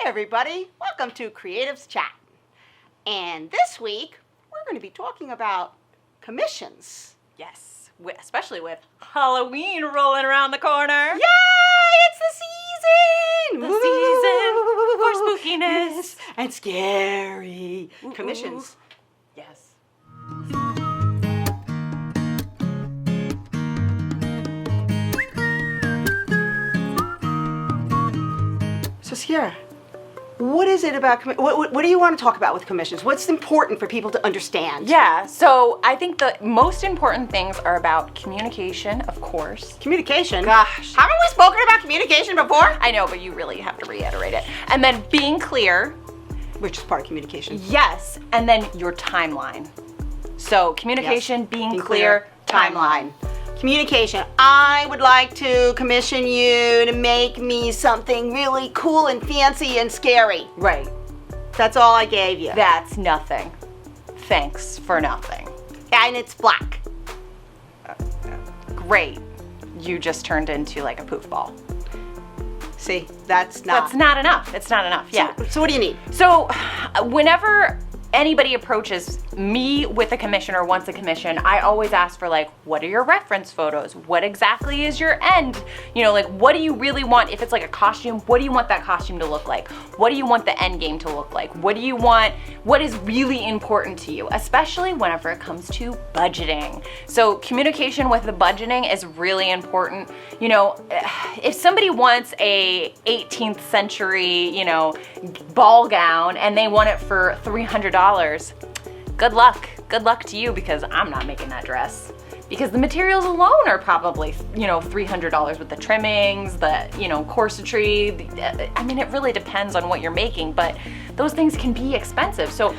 everybody, welcome to Creatives Chat. And this week, we're going to be talking about commissions. Yes, especially with Halloween rolling around the corner. Yay, it's the season! The season for spookiness. And scary. Commissions. Yes. So Sierra, what is it about, what do you want to talk about with commissions? What's important for people to understand? Yeah, so I think the most important things are about communication, of course. Communication? Gosh. Haven't we spoken about communication before? I know, but you really have to reiterate it. And then being clear. Which is part of communication. Yes, and then your timeline. So communication, Yes. being clear, timeline. Communication. I would like to commission you to make me something really cool and fancy and scary. Right. That's all I gave you. That's nothing. Thanks for nothing. And it's black. Great. You just turned into like a poof ball. See, that's not. That's not enough. It's not enough. Yeah. So what do you need? So whenever anybody approaches me with a commission or wants a commission, I always ask for like, what are your reference photos? What exactly is your end? You know, like what do you really want? If it's like a costume, what do you want that costume to look like? What do you want the end game to look like? What do you want? What is really important to you? Especially whenever it comes to budgeting. So communication with the budgeting is really important. You know, if somebody wants a 18th century, you know, ball gown and they want it for $300, good luck. Good luck to you, because I'm not making that dress. Because the materials alone are probably, you know, $300 with the trimmings, the, you know, corsetry. I mean, it really depends on what you're making, but those things can be expensive. So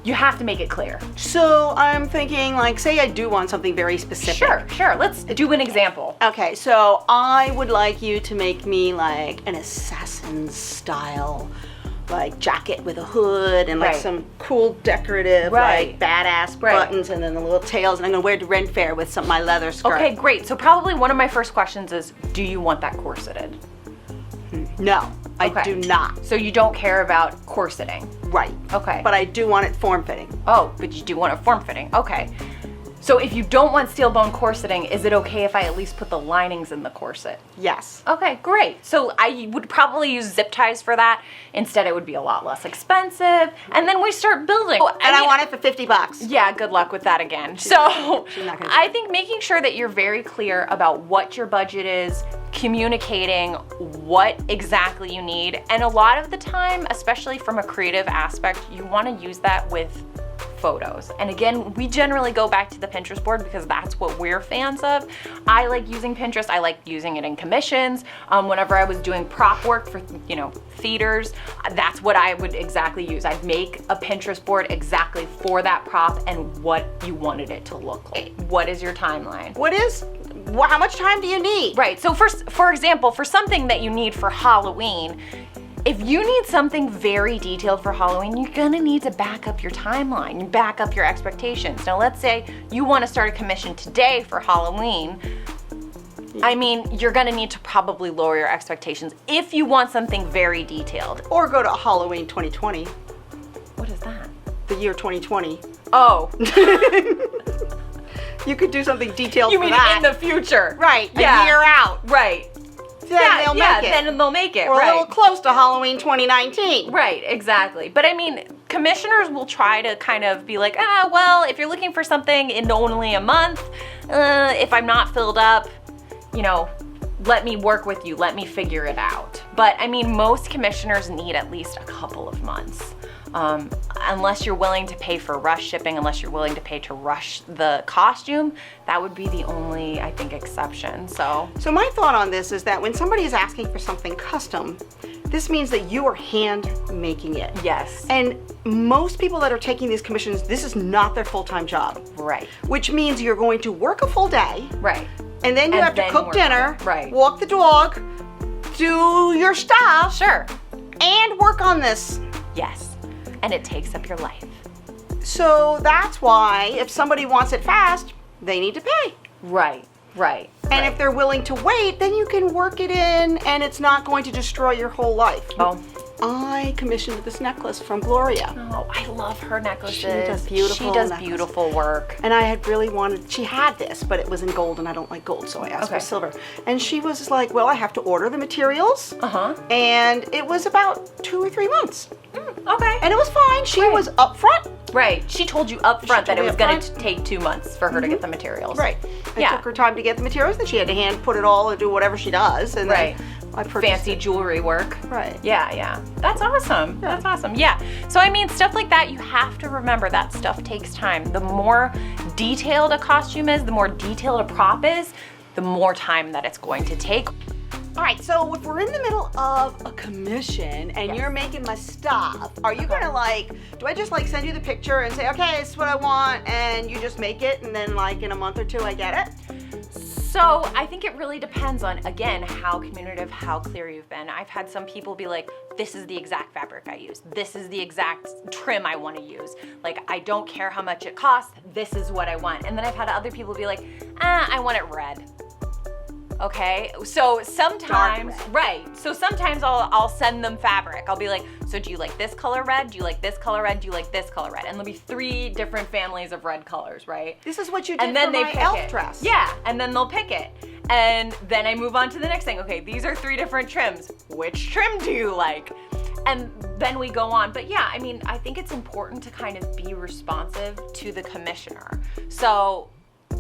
you have to make it clear. So I'm thinking, like, say I do want something very specific. Sure. Let's do an example. Okay, so I would like you to make me like an assassin style, like jacket with a hood and like Right. some cool decorative, Right. like badass Right. buttons and then the little tails, and I'm gonna wear it to Ren Fair with my leather skirt. Okay, great. So probably one of my first questions is, do you want that corseted? No, I Okay. do not. So you don't care about corseting? Right. Okay. But I do want it form-fitting. Oh, but you do want it form-fitting. Okay. So if you don't want steel bone corseting, is it okay if I at least put the linings in the corset? Yes. Okay, great. So I would probably use zip ties for that. Instead, it would be a lot less expensive. And then we start building. And I want it for $50. Yeah, good luck with that again. So she's not gonna do I think making sure that you're very clear about what your budget is, communicating what exactly you need. And a lot of the time, especially from a creative aspect, you want to use that with photos. And again, we generally go back to the Pinterest board because that's what we're fans of. I like using Pinterest. I like using it in commissions. Whenever I was doing prop work for, you know, theaters, that's what I would exactly use. I'd make a Pinterest board exactly for that prop and what you wanted it to look like. What is your timeline? How much time do you need? Right, so for example, for something that you need for Halloween, if you need something very detailed for Halloween, you're gonna need to back up your timeline, you back up your expectations. Now let's say you wanna start a commission today for Halloween. I mean, you're gonna need to probably lower your expectations if you want something very detailed. Or go to Halloween 2020, What is that? the year 2020. Oh, You could do something detailed you for mean that. in the future? Right, Yeah. a year out. Right. Then they'll make it. Then they'll make it, We're right. a little close to Halloween 2019. Right, exactly. But I mean, commissioners will try to kind of be like, well, if you're looking for something in only a month, if I'm not filled up, you know, let me work with you, let me figure it out. But I mean, most commissioners need at least a couple of months. Unless you're willing to pay for rush shipping, unless you're willing to pay to rush the costume, that would be the only, I think, exception. So my thought on this is that when somebody is asking for something custom, this means that you are hand making it. yes. And most people that are taking these commissions, this is not their full-time job. Right. Which means you're going to work a full day, Right. and then you And have to then cook work dinner, on it. Right. walk the dog, do your stuff, Sure. and work on this. Yes. And it takes up your life. So that's why if somebody wants it fast, they need to pay. Right. And if they're willing to wait, then you can work it in and it's not going to destroy your whole life. Oh, I commissioned this necklace from Gloria. Oh, I love her necklaces. She does beautiful beautiful work. And I had really wanted, she had this, but it was in gold and I don't like gold, so I asked for silver. And she was like, well, I have to order the materials. And it was about 2 or 3 months. Okay. And it was fine. She was upfront. Right. She told you up front that it was going to take 2 months for her to get the materials. Right. It took her time to get the materials, then she had to hand put it all and do whatever she does. And then I purchased fancy jewelry work. Right. Yeah, yeah. That's awesome. That's awesome. Yeah. So I mean, stuff like that, you have to remember that stuff takes time. The more detailed a costume is, the more detailed a prop is, the more time that it's going to take. All right, so if we're in the middle of a commission and you're making my stuff, are you gonna like, do I just like send you the picture and say, okay, this is what I want, and you just make it, and then like in a month or 2 I get it? So I think it really depends on, again, how communicative, how clear you've been. I've had some people be like, this is the exact fabric I use. This is the exact trim I want to use. Like, I don't care how much it costs. This is what I want. And then I've had other people be like, I want it red. Okay, so sometimes, so sometimes I'll send them fabric. I'll be like, so do you like this color red? Do you like this color red? Do you like this color red? And there'll be 3 different families of red colors, right? This is what you did and then for they my pick elf it. dress. Yeah, and then they'll pick it. And then I move on to the next thing. Okay, these are 3 different trims. Which trim do you like? And then we go on. But yeah, I mean, I think it's important to kind of be responsive to the commissioner. So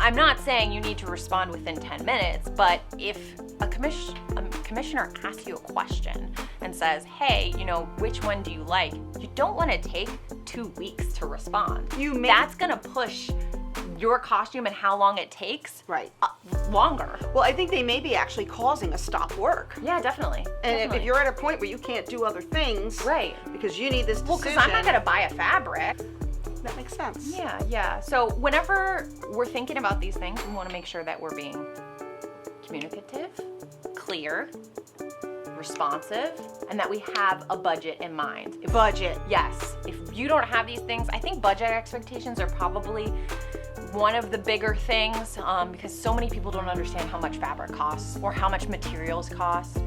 I'm not saying you need to respond within 10 minutes, but if a commissioner asks you a question and says, hey, you know, which one do you like? You don't want to take 2 weeks to respond. That's going to push your costume and how long it takes longer. Well, I think they may be actually causing a stop work. Yeah, definitely. And if you're at a point where you can't do other things, because you need this decision. Well, because I'm not going to buy a fabric. That makes sense. Yeah, yeah. So whenever we're thinking about these things, we want to make sure that we're being communicative, clear, responsive, and that we have a budget in mind. Budget. Yes. If you don't have these things, I think budget expectations are probably one of the bigger things because so many people don't understand how much fabric costs or how much materials cost.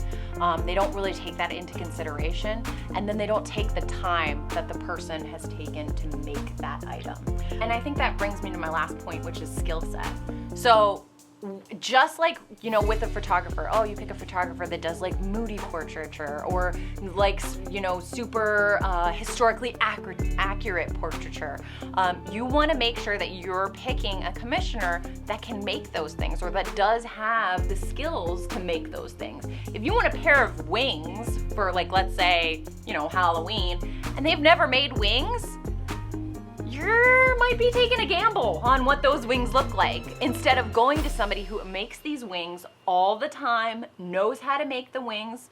They don't really take that into consideration, and then they don't take the time that the person has taken to make that item. And I think that brings me to my last point, which is skill set. So just like, you know, with a photographer, oh, you pick a photographer that does like moody portraiture or likes, you know, super historically accurate portraiture. You want to make sure that you're picking a commissioner that can make those things or that does have the skills to make those things. If you want a pair of wings for, like, let's say, you know, Halloween, and they've never made wings, you might be taking a gamble on what those wings look like instead of going to somebody who makes these wings all the time, knows how to make the wings.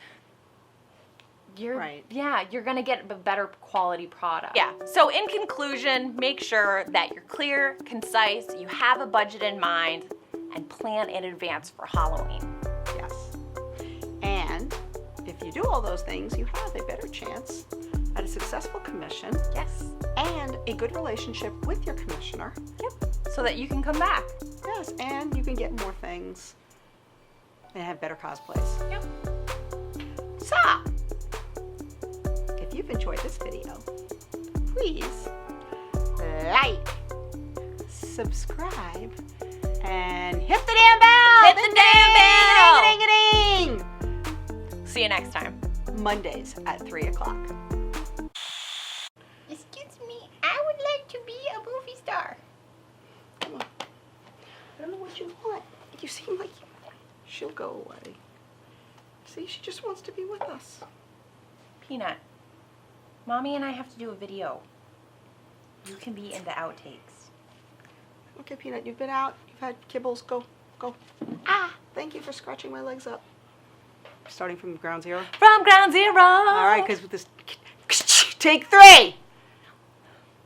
Yeah, you're gonna get a better quality product. Yeah, so in conclusion, make sure that you're clear, concise, you have a budget in mind, and plan in advance for Halloween. Yes. And if you do all those things, you have a better chance at a successful commission. Yes. And a good relationship with your commissioner. Yep. So that you can come back. Yes, and you can get more things and have better cosplays. Yep. So, if you've enjoyed this video, please like, subscribe, and hit the damn bell! Hit the damn bell! Ding-a-ding-a-ding! See you next time. Mondays at 3 o'clock. Excuse me, I would like to be a movie star. Come on. I don't know what you want. You seem like she'll go away. See, she just wants to be with us. Peanut, Mommy and I have to do a video. You can be in the outtakes. Okay, Peanut, you've been out. You've had kibbles. Go, go. Ah, thank you for scratching my legs up. Starting from ground zero. From ground zero. All right, because with this, take 3.